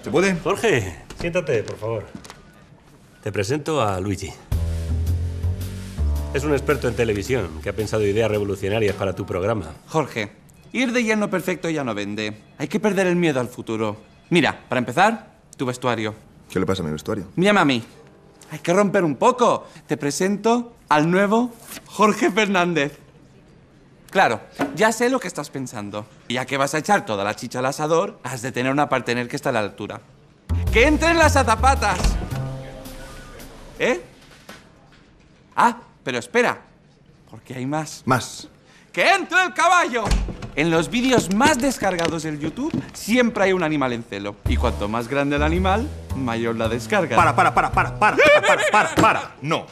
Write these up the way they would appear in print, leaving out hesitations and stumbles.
¿Se puede? Jorge, siéntate, por favor. Te presento a Luigi. Es un experto en televisión que ha pensado ideas revolucionarias para tu programa. Jorge, ir de lleno perfecto ya no vende. Hay que perder el miedo al futuro. Mira, para empezar, tu vestuario. ¿Qué le pasa a mi vestuario? Mírame a mí. Hay que romper un poco. Te presento al nuevo Jorge Fernández. Claro, ya sé lo que estás pensando. Y ya que vas a echar toda la chicha al asador, has de tener una partener que está a la altura. ¡Que entren las azafatas! ¿Eh? Ah, pero espera, porque hay más. Más. ¡Que entre el caballo! En los vídeos más descargados del YouTube siempre hay un animal en celo. Y cuanto más grande el animal, mayor la descarga. Para. No.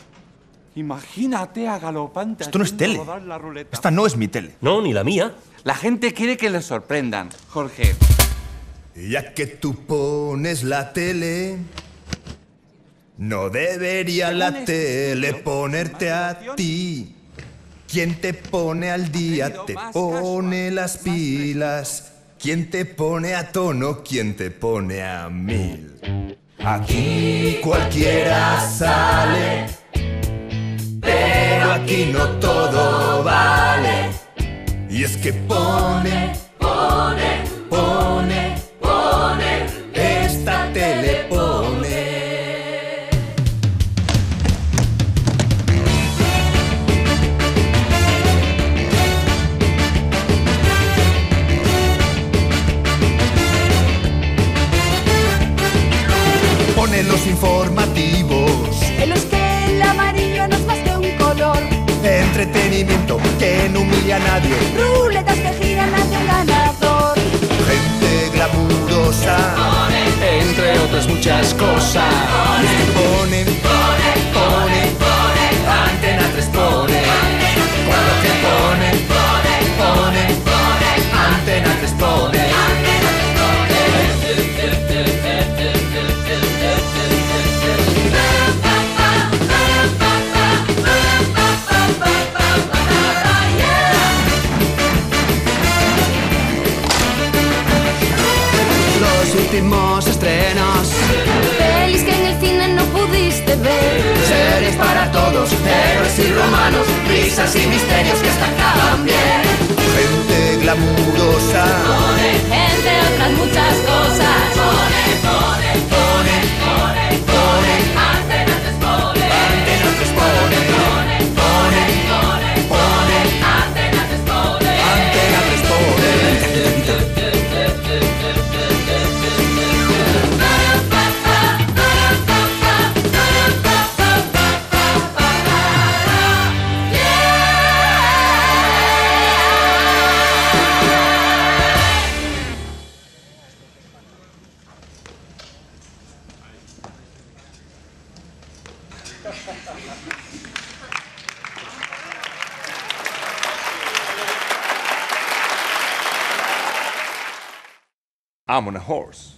Imagínate a Galopante. Esto no es haciendo tele. rodar la ruleta. Esta no es mi tele. No, ni la mía. La gente quiere que les sorprendan. Jorge. Ya que tú pones la tele, no debería la tele ponerte a ti. Quien te pone al día te pone las pilas. Quien te pone a tono, quien te pone a 1000. Aquí cualquiera sale, pero aquí no todo vale. Y es que pone, esta tele pone. Pone los informativos, En los que el amarillo no es más que un color. entretenimiento que no humilla a nadie, Ruletas que giran hacia un ganador. gente glamurosa, Entre otras muchas cosas. pone, Antena 3 pone, con lo que pone, Antena 3 pone. Los últimos estrenos, Pelis que en el cine no pudiste ver. series para todos, héroes y romanos, risas y misterios que hasta acaban bien. Gente glamurosa, Entre otras muchas cosas. Antena 3 pone, Antena 3 pone. I'm on a horse.